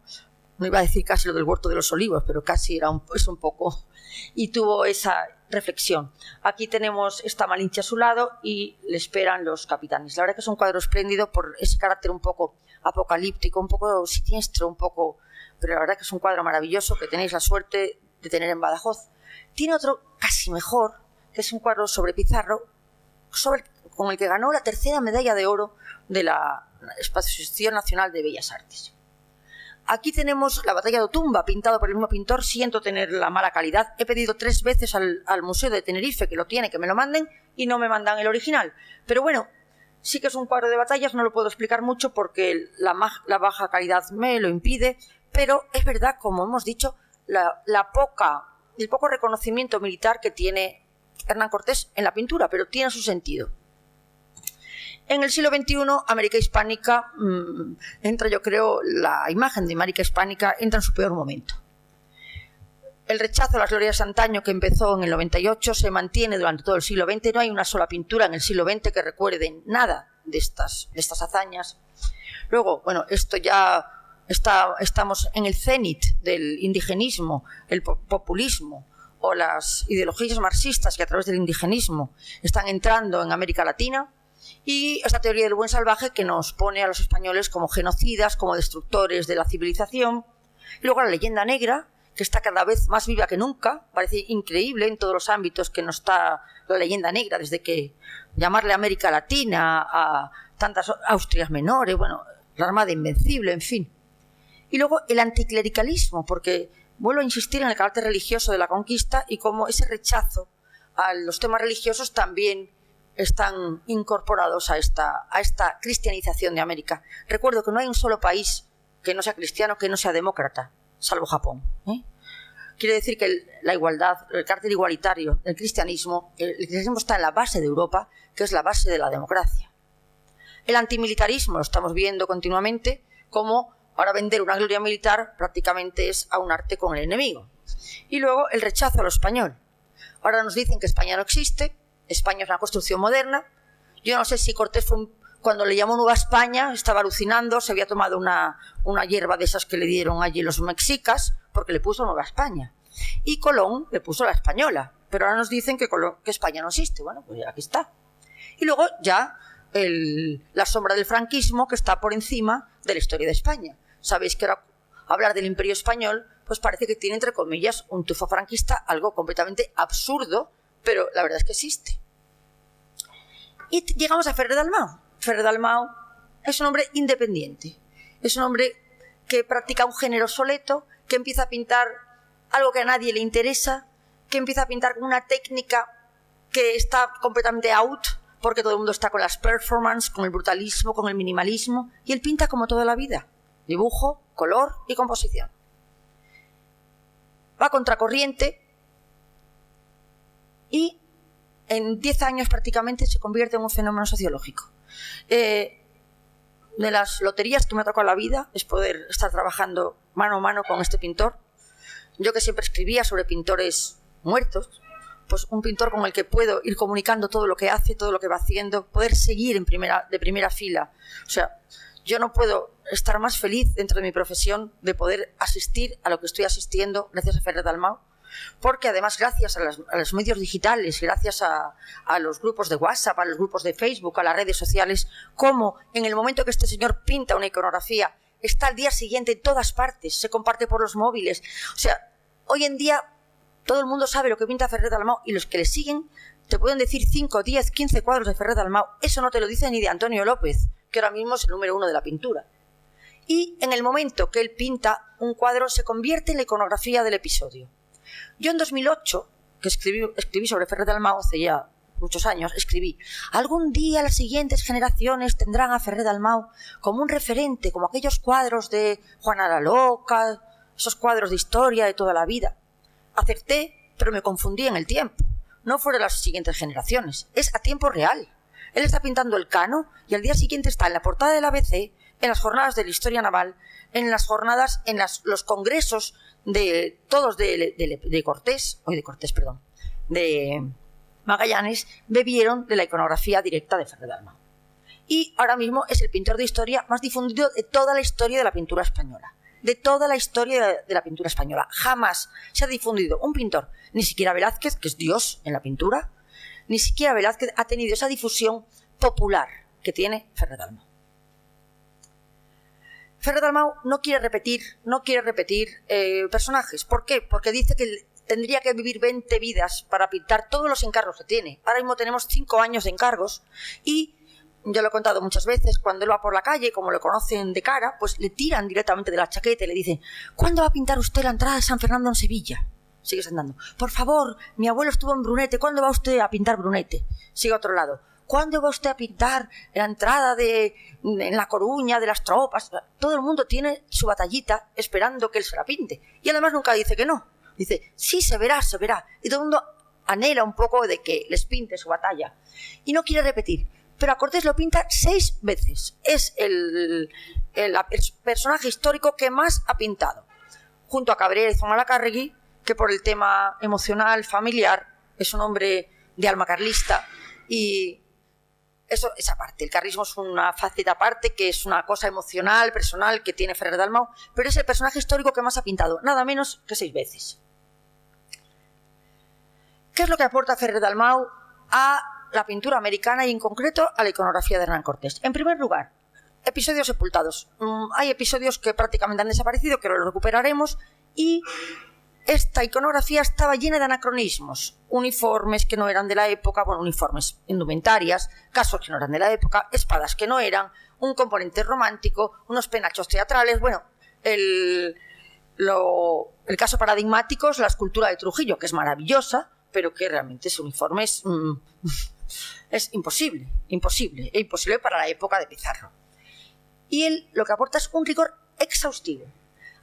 no iba a decir casi lo del huerto de los olivos, pero casi es un poco, y tuvo esa reflexión. Aquí tenemos esta Malinche a su lado y le esperan los capitanes. La verdad que es un cuadro espléndido por ese carácter un poco apocalíptico, un poco siniestro, pero la verdad que es un cuadro maravilloso que tenéis la suerte de tener en Badajoz. Tiene otro casi mejor, que es un cuadro sobre Pizarro, con el que ganó la 3ª medalla de oro de la Exposición Nacional de Bellas Artes. Aquí tenemos la batalla de Otumba, pintado por el mismo pintor. Siento tener la mala calidad. He pedido 3 veces al Museo de Tenerife, que lo tiene, que me lo manden, y no me mandan el original. Pero bueno, sí que es un cuadro de batallas, no lo puedo explicar mucho porque la baja calidad me lo impide, pero es verdad, como hemos dicho, el poco reconocimiento militar que tiene Hernán Cortés en la pintura, pero tiene su sentido. En el siglo XXI, América Hispánica entra, yo creo, la imagen de América Hispánica entra en su peor momento. El rechazo a las glorias de antaño, que empezó en el 98, se mantiene durante todo el siglo XX. No hay una sola pintura en el siglo XX que recuerde nada de estas hazañas. Luego, bueno, esto ya estamos en el cenit del indigenismo, el populismo o las ideologías marxistas que a través del indigenismo están entrando en América Latina. Y esta teoría del buen salvaje que nos pone a los españoles como genocidas, como destructores de la civilización. Y luego la leyenda negra, que está cada vez más viva que nunca. Parece increíble en todos los ámbitos que nos está la leyenda negra, desde que llamarle América Latina a tantas Austrias menores, bueno, la Armada Invencible, en fin. Y luego el anticlericalismo, porque vuelvo a insistir en el carácter religioso de la conquista y cómo ese rechazo a los temas religiosos también están incorporados a esta cristianización de América. Recuerdo que no hay un solo país que no sea cristiano, que no sea demócrata, salvo Japón. Quiere decir que la igualdad, el carácter igualitario del cristianismo, el cristianismo está en la base de Europa, que es la base de la democracia. El antimilitarismo lo estamos viendo continuamente, como ahora vender una gloria militar prácticamente es aunarte con el enemigo. Y luego el rechazo a lo español. Ahora nos dicen que España no existe, España es una construcción moderna. Yo no sé si Cortés cuando le llamó Nueva España estaba alucinando, se había tomado una hierba de esas que le dieron allí los mexicas, porque le puso Nueva España. Y Colón le puso la española, pero ahora nos dicen que España no existe. Bueno, pues aquí está. Y luego ya la sombra del franquismo, que está por encima de la historia de España. Sabéis que ahora hablar del Imperio Español pues parece que tiene, entre comillas, un tufo franquista, algo completamente absurdo, pero la verdad es que existe. Y llegamos a Ferrer Dalmau. Ferrer Dalmau es un hombre independiente, es un hombre que practica un género soleto, que empieza a pintar algo que a nadie le interesa, que empieza a pintar con una técnica que está completamente out, porque todo el mundo está con las performances, con el brutalismo, con el minimalismo, y él pinta como toda la vida, dibujo, color y composición. Va a contracorriente y en 10 años prácticamente se convierte en un fenómeno sociológico. De las loterías que me ha tocado la vida es poder estar trabajando mano a mano con este pintor. Yo que siempre escribía sobre pintores muertos, pues un pintor con el que puedo ir comunicando todo lo que hace, todo lo que va haciendo, poder seguir de primera fila. O sea, yo no puedo estar más feliz dentro de mi profesión de poder asistir a lo que estoy asistiendo gracias a Ferrer Dalmau, porque además gracias a los medios digitales, gracias a los grupos de WhatsApp, a los grupos de Facebook, a las redes sociales, como en el momento que este señor pinta una iconografía, está al día siguiente en todas partes, se comparte por los móviles. O sea, hoy en día todo el mundo sabe lo que pinta Ferrer Dalmau y los que le siguen te pueden decir 5, 10, 15 cuadros de Ferrer Dalmau. Eso no te lo dice ni de Antonio López, que ahora mismo es el número 1 de la pintura. Y en el momento que él pinta un cuadro se convierte en la iconografía del episodio. Yo en 2008, que escribí sobre Ferrer Dalmau, hace ya muchos años, escribí: algún día las siguientes generaciones tendrán a Ferrer Dalmau como un referente, como aquellos cuadros de Juana la Loca, esos cuadros de historia de toda la vida. Acerté, pero me confundí en el tiempo. No fueron las siguientes generaciones, es a tiempo real. Él está pintando el Cano y al día siguiente está en la portada del ABC, en las jornadas de la historia naval, en las jornadas, en los congresos de todos de Magallanes, bebieron de la iconografía directa de Ferrer Dalmau. Y ahora mismo es el pintor de historia más difundido de toda la historia de la pintura española. de toda la historia de la pintura española. Jamás se ha difundido un pintor, ni siquiera Velázquez, que es Dios en la pintura, ni siquiera Velázquez ha tenido esa difusión popular que tiene Ferrer Dalmau. Ferrer Dalmau no quiere repetir personajes. ¿Por qué? Porque dice que tendría que vivir 20 vidas para pintar todos los encargos que tiene. Ahora mismo tenemos 5 años de encargos y yo lo he contado muchas veces, cuando él va por la calle, como lo conocen de cara, pues le tiran directamente de la chaqueta y le dicen: ¿cuándo va a pintar usted la entrada de San Fernando en Sevilla? Sigue andando. Por favor, mi abuelo estuvo en Brunete, ¿cuándo va usted a pintar Brunete? Sigue a otro lado. ¿Cuándo va usted a pintar la entrada en La Coruña de las tropas? Todo el mundo tiene su batallita esperando que él se la pinte. Y además nunca dice que no. Dice: sí, se verá, se verá. Y todo el mundo anhela un poco de que les pinte su batalla. Y no quiere repetir. Pero a Cortés lo pinta 6 veces. Es el personaje histórico que más ha pintado. Junto a Cabrera y Zumalacárregui, que por el tema emocional, familiar, es un hombre de alma carlista. Y eso es aparte. El carlismo es una faceta aparte, que es una cosa emocional, personal, que tiene Ferrer Dalmau. Pero es el personaje histórico que más ha pintado. Nada menos que 6 veces. ¿Qué es lo que aporta Ferrer Dalmau a la pintura americana y en concreto a la iconografía de Hernán Cortés? En primer lugar, episodios sepultados. Hay episodios que prácticamente han desaparecido, que lo recuperaremos, y esta iconografía estaba llena de anacronismos, uniformes que no eran de la época, uniformes, indumentarias, cascos que no eran de la época, espadas que no eran, un componente romántico, unos penachos teatrales. El caso paradigmático es la escultura de Trujillo, que es maravillosa, pero que realmente ese uniforme es imposible para la época de Pizarro. Y él lo que aporta es un rigor exhaustivo.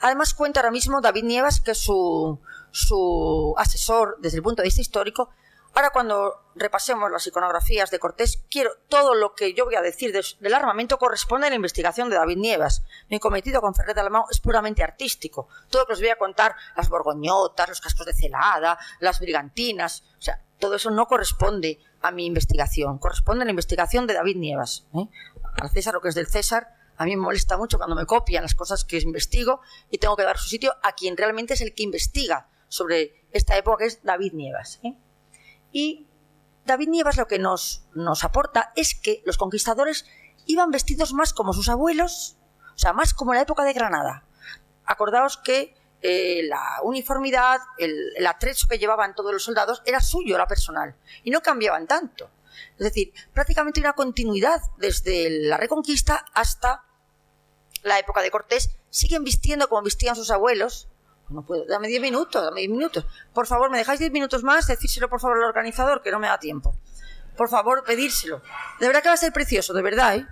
Además cuenta ahora mismo David Nievas, que es su asesor desde el punto de vista histórico. Ahora, cuando repasemos las iconografías de Cortés, todo lo que yo voy a decir del armamento corresponde a la investigación de David Nievas. Mi cometido con Ferrer Dalmau es puramente artístico. Todo lo que os voy a contar, las borgoñotas, los cascos de Celada, las brigantinas, o sea, todo eso no corresponde a mi investigación, corresponde a la investigación de David Nievas. Al César lo que es del César. A mí me molesta mucho cuando me copian las cosas que investigo y tengo que dar su sitio a quien realmente es el que investiga sobre esta época, que es David Nievas. Y David Nievas lo que nos aporta es que los conquistadores iban vestidos más como sus abuelos, o sea, más como en la época de Granada. Acordaos que la uniformidad, el atrecho que llevaban todos los soldados era suyo, era personal, y no cambiaban tanto. Es decir, prácticamente una continuidad desde la Reconquista hasta la época de Cortés. Siguen vistiendo como vestían sus abuelos. No puedo, dame 10 minutos. Por favor, ¿me dejáis 10 minutos más? Decírselo por favor al organizador, que no me da tiempo. Por favor, pedírselo. De verdad que va a ser precioso, de verdad, ¿eh?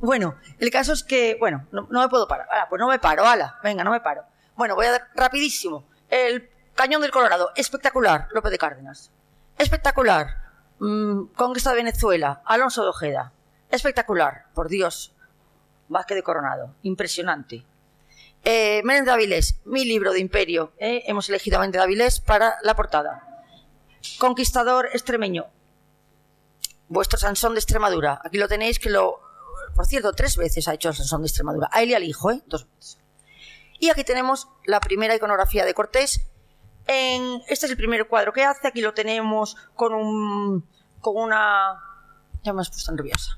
Bueno, el caso es que, no me puedo parar. Pues no me paro, venga, no me paro. Bueno, voy a dar rapidísimo. El Cañón del Colorado, espectacular, López de Cárdenas. Espectacular. Conquista de Venezuela, Alonso de Ojeda. Espectacular, por Dios. Vázquez de Coronado, impresionante. Menéndez de Avilés, mi libro de Imperio. Hemos elegido a Menéndez de Avilés para la portada. Conquistador extremeño, vuestro Sansón de Extremadura. Aquí lo tenéis, por cierto, 3 veces ha hecho el Sansón de Extremadura. A él y al hijo, 2 veces. Y aquí tenemos la primera iconografía de Cortés. Este es el primer cuadro que hace. Aquí lo tenemos con una... Ya me has puesto nerviosa.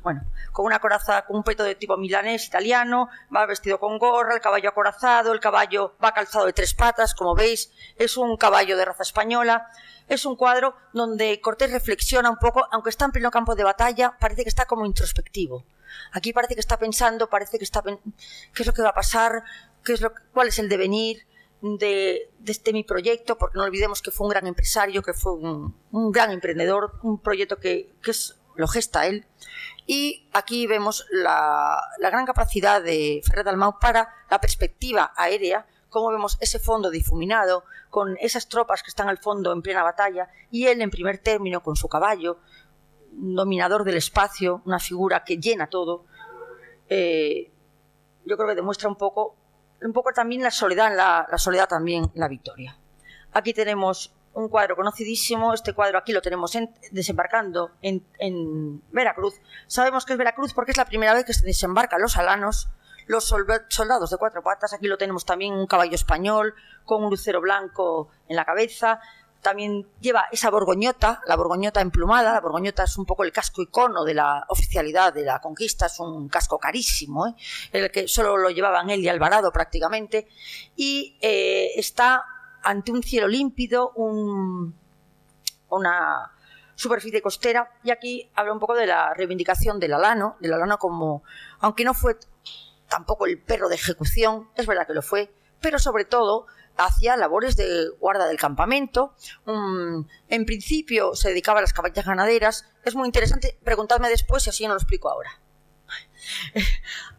Con una coraza, con un peto de tipo milanés italiano, va vestido con gorra, el caballo acorazado, el caballo va calzado de 3 patas, como veis, es un caballo de raza española. Es un cuadro donde Cortés reflexiona un poco, aunque está en pleno campo de batalla, parece que está como introspectivo. Aquí parece que está pensando, qué es lo que va a pasar, cuál es el devenir de mi proyecto, porque no olvidemos que fue un gran empresario, que fue un gran emprendedor, un proyecto que lo gesta él. Y aquí vemos la gran capacidad de Ferrer Dalmau para la perspectiva aérea, cómo vemos ese fondo difuminado, con esas tropas que están al fondo en plena batalla, y él en primer término con su caballo, dominador del espacio, una figura que llena todo. Yo creo que demuestra un poco también la soledad, la soledad también la victoria. Aquí tenemos un cuadro conocidísimo. Este cuadro aquí lo tenemos desembarcando en Veracruz. Sabemos que es Veracruz porque es la primera vez que se desembarcan los alanos los soldados de cuatro patas. Aquí lo tenemos también, un caballo español con un lucero blanco en la cabeza. También lleva esa borgoñota, la borgoñota emplumada. La borgoñota es un poco el casco icono de la oficialidad de la conquista, es un casco carísimo, el que solo lo llevaban él y Alvarado prácticamente, y está ante un cielo límpido, una superficie costera, y aquí habla un poco de la reivindicación del alano como, aunque no fue tampoco el perro de ejecución, es verdad que lo fue, pero sobre todo hacía labores de guarda del campamento. En principio se dedicaba a las caballas ganaderas. Es muy interesante, preguntadme después y así no lo explico ahora.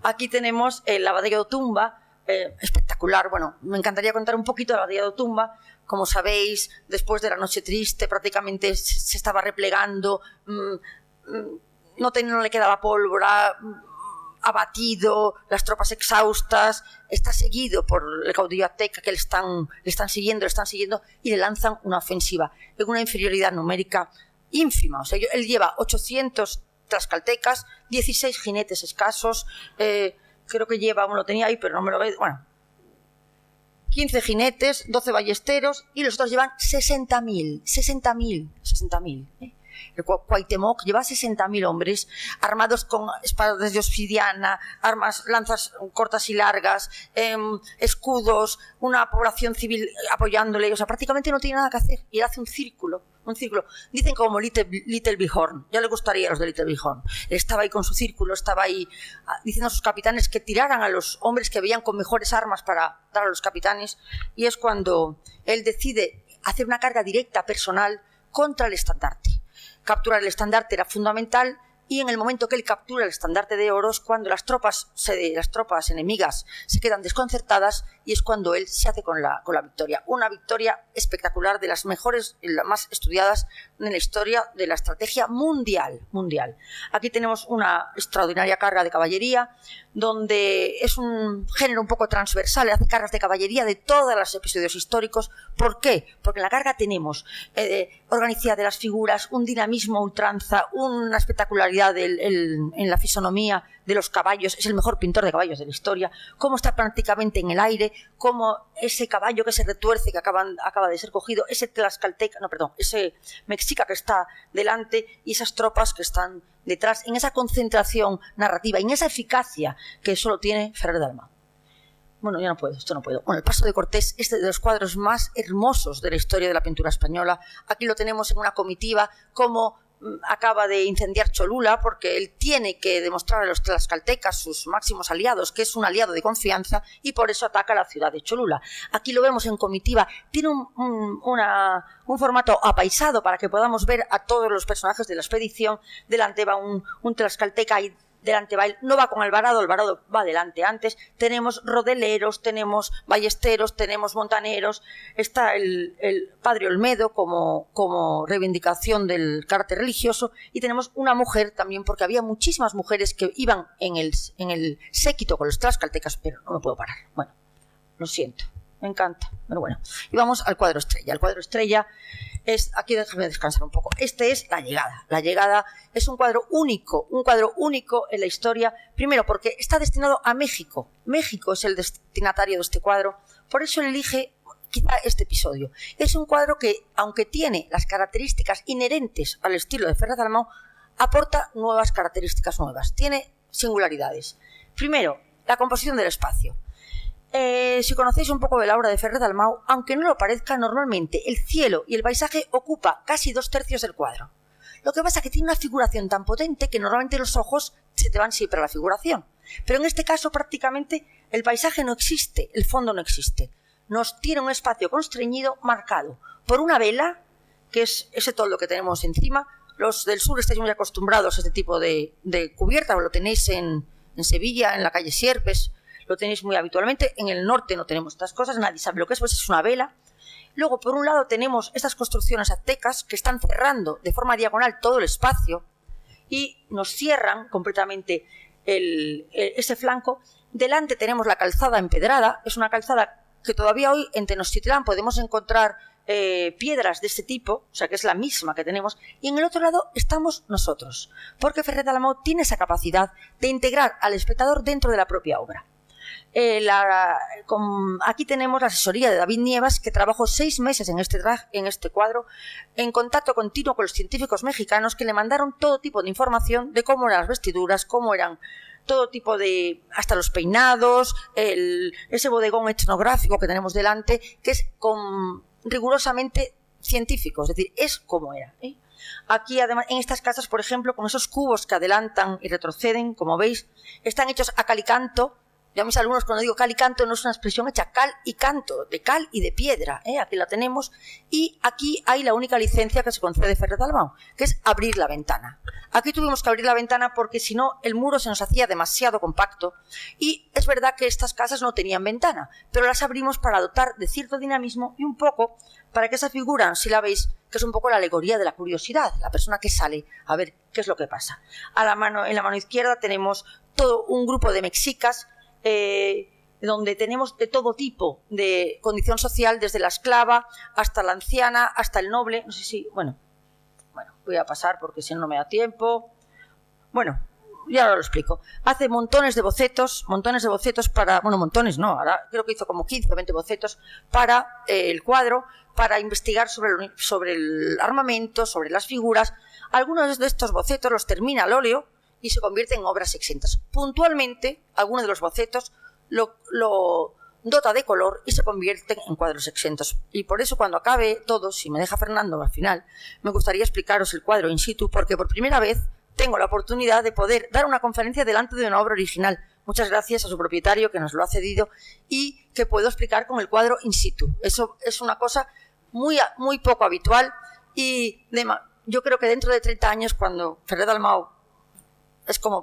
Aquí tenemos la abadía de Tumba, espectacular. Bueno, me encantaría contar un poquito de la abadía de Tumba. Como sabéis, después de la noche triste prácticamente se estaba replegando, no le quedaba pólvora, abatido, las tropas exhaustas, está seguido por el caudillo azteca que le están siguiendo y le lanzan una ofensiva en una inferioridad numérica ínfima. O sea, él lleva 800 tlaxcaltecas, 16 jinetes escasos, creo que lleva, lo tenía ahí pero no me lo veo, 15 jinetes, 12 ballesteros, y los otros llevan 60.000. El Cuauhtémoc lleva 60.000 hombres armados con espadas de obsidiana, armas, lanzas cortas y largas, escudos, una población civil apoyándole. O sea, prácticamente no tiene nada que hacer, y él hace un círculo. Dicen como Little Bighorn. Ya le gustaría a los de Little Bighorn. Estaba ahí con su círculo, estaba ahí diciendo a sus capitanes que tiraran a los hombres que veían con mejores armas para dar a los capitanes, y es cuando él decide hacer una carga directa personal contra el estandarte. Capturar el estandarte era fundamental, y en el momento que él captura el estandarte de oro es cuando las tropas enemigas se quedan desconcertadas, y es cuando él se hace con la victoria. Una victoria espectacular, de las mejores y las más estudiadas en la historia de la estrategia mundial. Aquí tenemos una extraordinaria carga de caballería, donde es un género un poco transversal, hace cargas de caballería de todos los episodios históricos. ¿Por qué? Porque en la carga tenemos organicidad de las figuras, un dinamismo ultranza, una espectacularidad en la fisonomía de los caballos. Es el mejor pintor de caballos de la historia. Cómo está prácticamente en el aire, cómo ese caballo que se retuerce, que acaba de ser cogido, ese mexica que está delante, y esas tropas que están detrás, en esa concentración narrativa, en esa eficacia que solo tiene Ferrer Dalmau. Ya no puedo, esto no puedo. El paso de Cortés es de los cuadros más hermosos de la historia de la pintura española. Aquí lo tenemos en una comitiva, como acaba de incendiar Cholula, porque él tiene que demostrar a los tlaxcaltecas, sus máximos aliados, que es un aliado de confianza, y por eso ataca la ciudad de Cholula. Aquí lo vemos en comitiva, tiene un formato apaisado para que podamos ver a todos los personajes de la expedición. Delante va un tlaxcalteca y delante va él, no va con Alvarado va delante antes. Tenemos rodeleros, tenemos ballesteros, tenemos montaneros, está el padre Olmedo como reivindicación del carácter religioso, y tenemos una mujer también, porque había muchísimas mujeres que iban en el séquito con los tlaxcaltecas, pero no me puedo parar. Lo siento, me encanta, pero bueno. Y vamos al cuadro estrella. El cuadro estrella es, aquí déjame descansar un poco, este es La llegada. La llegada es un cuadro único en la historia, primero porque está destinado a México. México es el destinatario de este cuadro, por eso elige quizá este episodio. Es un cuadro que, aunque tiene las características inherentes al estilo de Ferrer Dalmau, aporta nuevas características nuevas, tiene singularidades. Primero, la composición del espacio. Si conocéis un poco de la obra de Ferrer Dalmau, aunque no lo parezca, normalmente el cielo y el paisaje ocupa casi 2/3 del cuadro. Lo que pasa es que tiene una figuración tan potente que normalmente los ojos se te van siempre a la figuración. Pero en este caso prácticamente el paisaje no existe, el fondo no existe. Nos tiene un espacio constreñido marcado por una vela, que es ese toldo que tenemos encima. Los del sur estáis muy acostumbrados a este tipo de cubierta, lo tenéis en Sevilla, en la calle Sierpes, lo tenéis muy habitualmente. En el norte no tenemos estas cosas, nadie sabe lo que es, pues es una vela. Luego, por un lado, tenemos estas construcciones aztecas que están cerrando de forma diagonal todo el espacio y nos cierran completamente ese flanco. Delante tenemos la calzada empedrada, es una calzada que todavía hoy en Tenochtitlán podemos encontrar piedras de este tipo, o sea que es la misma que tenemos, y en el otro lado estamos nosotros, porque Ferrer Dalmau tiene esa capacidad de integrar al espectador dentro de la propia obra. Aquí tenemos la asesoría de David Nievas, que trabajó 6 meses en este cuadro, en contacto continuo con los científicos mexicanos, que le mandaron todo tipo de información de cómo eran las vestiduras, cómo eran todo tipo de, hasta los peinados, ese bodegón etnográfico que tenemos delante, que es rigurosamente científico, es decir, es como era, ¿eh? Aquí, además, en estas casas, por ejemplo, con esos cubos que adelantan y retroceden, como veis, están hechos a cal y canto. Yo a mis alumnos, cuando digo cal y canto, no es una expresión hecha cal y canto, de cal y de piedra, ¿eh? Aquí la tenemos. Y aquí hay la única licencia que se concede Ferrer Dalmau, que es abrir la ventana. Aquí tuvimos que abrir la ventana porque si no el muro se nos hacía demasiado compacto, y es verdad que estas casas no tenían ventana, pero las abrimos para dotar de cierto dinamismo y un poco para que esa figura, si la veis, que es un poco la alegoría de la curiosidad, la persona que sale a ver qué es lo que pasa. En la mano izquierda tenemos todo un grupo de mexicas, donde tenemos de todo tipo de condición social, desde la esclava hasta la anciana, hasta el noble. No sé si, bueno, voy a pasar porque si no, no me da tiempo. Bueno, ya lo explico. Hace montones de bocetos para, bueno, montones no, ahora creo que hizo como 15 o 20 bocetos para el cuadro, para investigar sobre el armamento, sobre las figuras. Algunos de estos bocetos los termina al óleo y se convierten en obras exentas. Puntualmente, algunos de los bocetos lo dota de color y se convierten en cuadros exentos. Y por eso, cuando acabe todo, si me deja Fernando al final, me gustaría explicaros el cuadro in situ, porque por primera vez tengo la oportunidad de poder dar una conferencia delante de una obra original. Muchas gracias a su propietario, que nos lo ha cedido, y que puedo explicar con el cuadro in situ. Eso es una cosa muy poco habitual, y yo creo que dentro de 30 años, cuando Ferrer Dalmau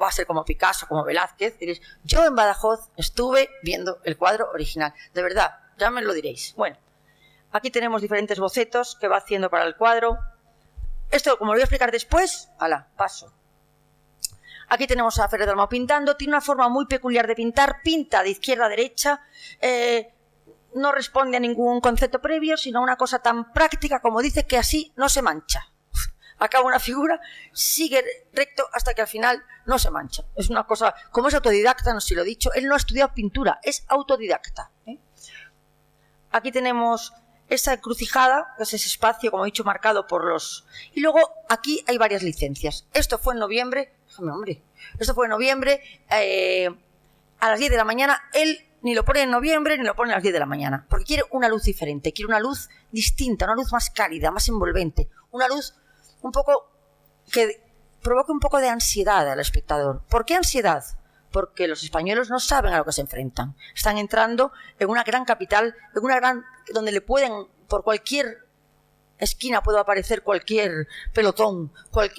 va a ser como Picasso, como Velázquez, diréis, yo en Badajoz estuve viendo el cuadro original. De verdad, ya me lo diréis. Bueno, aquí tenemos diferentes bocetos que va haciendo para el cuadro. Esto, como lo voy a explicar después, paso. Aquí tenemos a Ferrer Dalmau pintando. Tiene una forma muy peculiar de pintar. Pinta de izquierda a derecha. No responde a ningún concepto previo, sino a una cosa tan práctica como dice que así no se mancha. Acaba una figura, sigue recto hasta que al final no se mancha. Es una cosa, como es autodidacta, no sé si lo he dicho, él no ha estudiado pintura, es autodidacta, ¿eh? Aquí tenemos esa encrucijada, que es ese espacio, como he dicho, marcado por los... Y luego aquí hay varias licencias. Esto fue en noviembre, a las 10 de la mañana. Él ni lo pone en noviembre ni lo pone a las 10 de la mañana, porque quiere una luz diferente, quiere una luz distinta, una luz más cálida, más envolvente, una luz un poco que provoque un poco de ansiedad al espectador. ¿Por qué ansiedad? Porque los españoles no saben a lo que se enfrentan. Están entrando en una gran capital, donde le pueden, por cualquier esquina puede aparecer cualquier pelotón,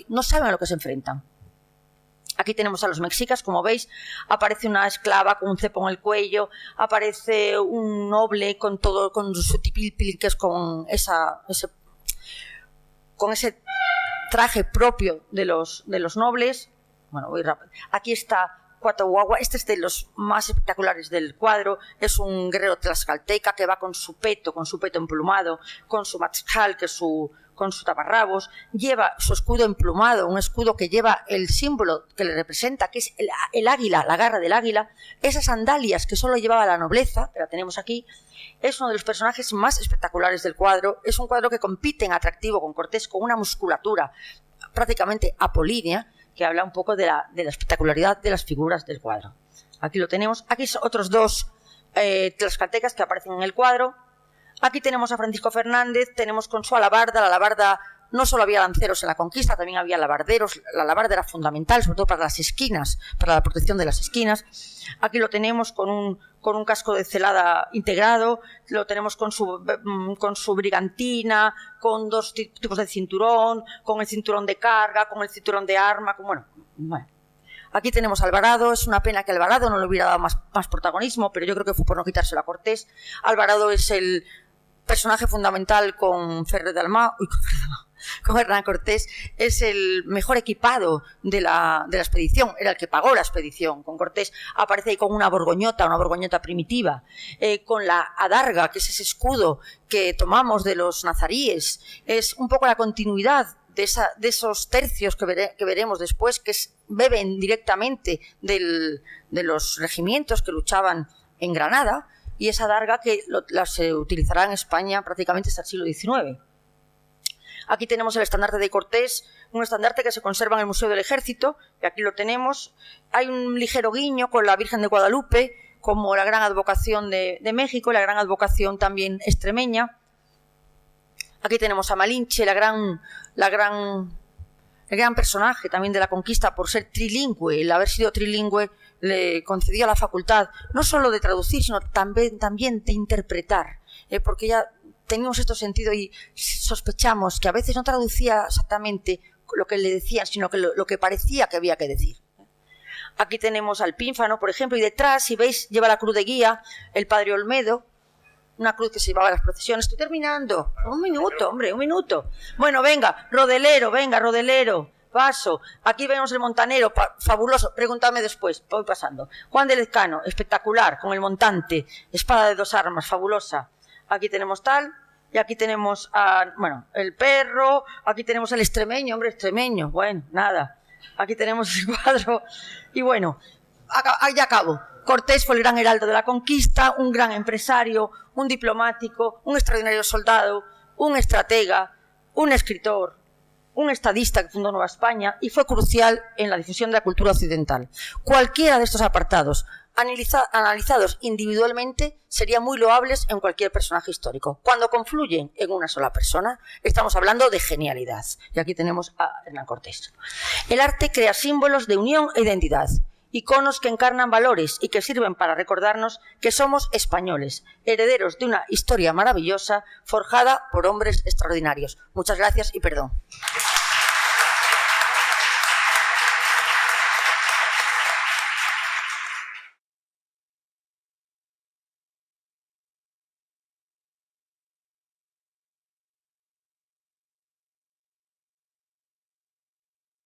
no saben a lo que se enfrentan. Aquí tenemos a los mexicas, como veis, aparece una esclava con un cepo en el cuello, aparece un noble con su tipilpil, que es con ese traje propio de los nobles. Bueno, voy rápido. Aquí está Cuatahuagua, este es de los más espectaculares del cuadro. Es un guerrero tlaxcalteca que va con su peto emplumado, con su matzcal, que es con su taparrabos, lleva su escudo emplumado, un escudo que lleva el símbolo que le representa, que es el águila, la garra del águila. Esas sandalias que solo llevaba la nobleza, que la tenemos aquí. Es uno de los personajes más espectaculares del cuadro. Es un cuadro que compite en atractivo con Cortés, con una musculatura prácticamente apolínea, que habla un poco de la espectacularidad de las figuras del cuadro. Aquí lo tenemos. Aquí son otros dos tlaxcaltecas que aparecen en el cuadro. Aquí tenemos a Francisco Fernández, tenemos con su alabarda. La alabarda, no solo había lanceros en la conquista, también había alabarderos. La alabarda era fundamental, sobre todo para las esquinas, para la protección de las esquinas. Aquí lo tenemos con un casco de celada integrado, lo tenemos con su brigantina, con dos tipos de cinturón, con el cinturón de carga, con el cinturón de arma, bueno. Aquí tenemos a Alvarado. Es una pena que Alvarado no le hubiera dado más protagonismo, pero yo creo que fue por no quitárselo a Cortés. Alvarado es el personaje fundamental con Hernán Cortés. Es el mejor equipado de la expedición, era el que pagó la expedición con Cortés. Aparece ahí con una borgoñota primitiva, con la adarga, que es ese escudo que tomamos de los nazaríes. Es un poco la continuidad de esos tercios que veremos después, que beben directamente de los regimientos que luchaban en Granada, y esa adarga que se utilizará en España prácticamente hasta el siglo XIX. Aquí tenemos el estandarte de Cortés, un estandarte que se conserva en el Museo del Ejército, y aquí lo tenemos. Hay un ligero guiño con la Virgen de Guadalupe, como la gran advocación de México, la gran advocación también extremeña. Aquí tenemos a Malinche, el gran personaje también de la conquista por ser trilingüe. El haber sido trilingüe le concedía la facultad no solo de traducir, sino también de interpretar, porque ya teníamos este sentido y sospechamos que a veces no traducía exactamente lo que le decían, sino que lo que parecía que había que decir. Aquí tenemos al Pínfano, por ejemplo, y detrás, si veis, lleva la cruz de guía el padre Olmedo, una cruz que se llevaba a las procesiones. Estoy terminando. Un minuto, hombre, un minuto. Bueno, venga, Rodelero, paso. Aquí vemos el montanero, fabuloso. Pregúntame después, voy pasando. Juan de Lezcano, espectacular, con el montante, espada de 2 armas, fabulosa. Aquí tenemos tal, y aquí tenemos el perro, aquí tenemos el extremeño, hombre, extremeño. Bueno, nada. Aquí tenemos el cuadro. Y bueno, ya acabo. Cortés fue el gran heraldo de la conquista, un gran empresario, un diplomático, un extraordinario soldado, un estratega, un escritor, un estadista que fundó Nueva España y fue crucial en la difusión de la cultura occidental. Cualquiera de estos apartados, analizados individualmente, serían muy loables en cualquier personaje histórico. Cuando confluyen en una sola persona, estamos hablando de genialidad. Y aquí tenemos a Hernán Cortés. El arte crea símbolos de unión e identidad, iconos que encarnan valores y que sirven para recordarnos que somos españoles, herederos de una historia maravillosa forjada por hombres extraordinarios. Muchas gracias y perdón.